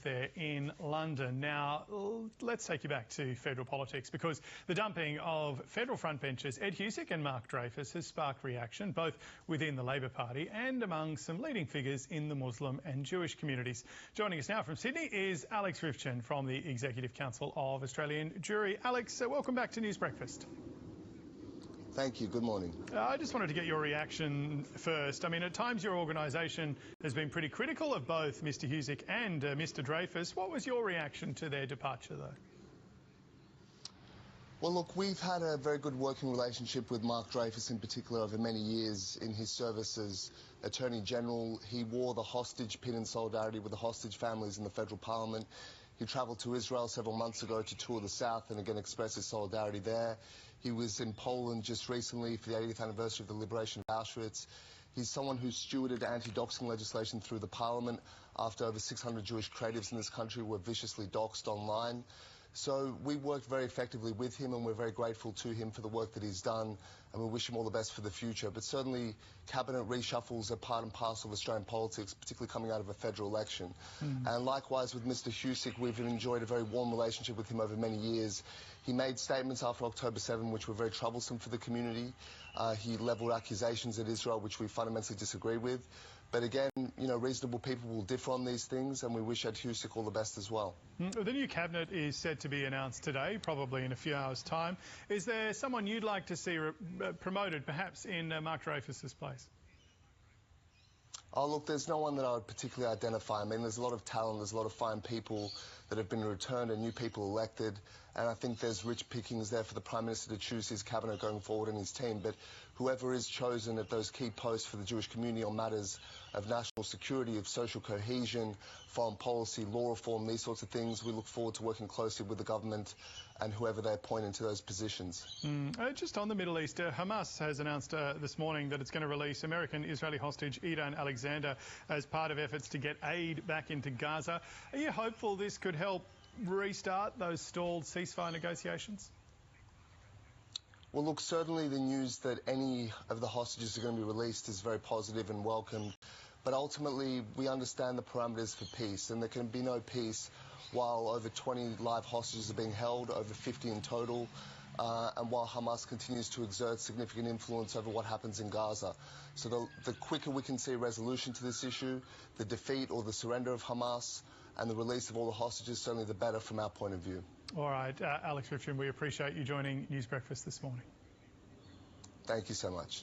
there in London. Now, let's take you back to federal politics because the dumping of federal frontbenchers Ed Husic and Mark Dreyfus has sparked reaction both within the Labor Party and among some leading figures in the Muslim and Jewish communities. Joining us now from Sydney is Alex Ryvchin from the Executive Council of Australian Jewry. Alex, welcome back to News Breakfast. Thank you. Good morning. I just wanted to get your reaction first. I mean, at times your organisation has been pretty critical of both Mr Husic and Mr Dreyfus. What was your reaction to their departure, though? Well, look, we've had a very good working relationship with Mark Dreyfus in particular over many years in his service as Attorney General. He wore the hostage pin in solidarity with the hostage families in the federal parliament. He travelled to Israel several months ago to tour the south and again express his solidarity there. He was in Poland just recently for the 80th anniversary of the liberation of Auschwitz. He's someone who stewarded anti-doxing legislation through the parliament after over 600 Jewish creatives in this country were viciously doxed online. So we worked very effectively with him and we're very grateful to him for the work that he's done and we wish him all the best for the future. But certainly cabinet reshuffles are part and parcel of Australian politics, particularly coming out of a federal election. And likewise with Mr Husic, we've enjoyed a very warm relationship with him over many years. He made statements after October 7 which were very troublesome for the community. He levelled accusations at Israel which we fundamentally disagree with. But again, you know, reasonable people will differ on these things and we wish Ed Husic all the best as well. The new cabinet is set to be announced today, probably in a few hours' time. Is there someone you'd like to see promoted, perhaps in Mark Dreyfus's place? Oh, look, there's no one that I would particularly identify. I mean, there's a lot of talent, there's a lot of fine people that have been returned and new people elected. And I think there's rich pickings there for the Prime Minister to choose his cabinet going forward and his team. But whoever is chosen at those key posts for the Jewish community on matters of national security, of social cohesion, foreign policy, law reform, these sorts of things, we look forward to working closely with the government and whoever they appoint into those positions. Just on the Middle East, Hamas has announced this morning that it's going to release American-Israeli hostage Idan Alexander as part of efforts to get aid back into Gaza. Are you hopeful this could help restart those stalled ceasefire negotiations? Well, look, certainly the news that any of the hostages are going to be released is very positive and welcome. But ultimately, we understand the parameters for peace, and there can be no peace while over 20 live hostages are being held, over 50 in total, and while Hamas continues to exert significant influence over what happens in Gaza. So the quicker we can see a resolution to this issue, the defeat or the surrender of Hamas, and the release of all the hostages, certainly the better from our point of view. All right, Alex Ryvchin, we appreciate you joining News Breakfast this morning. Thank you so much.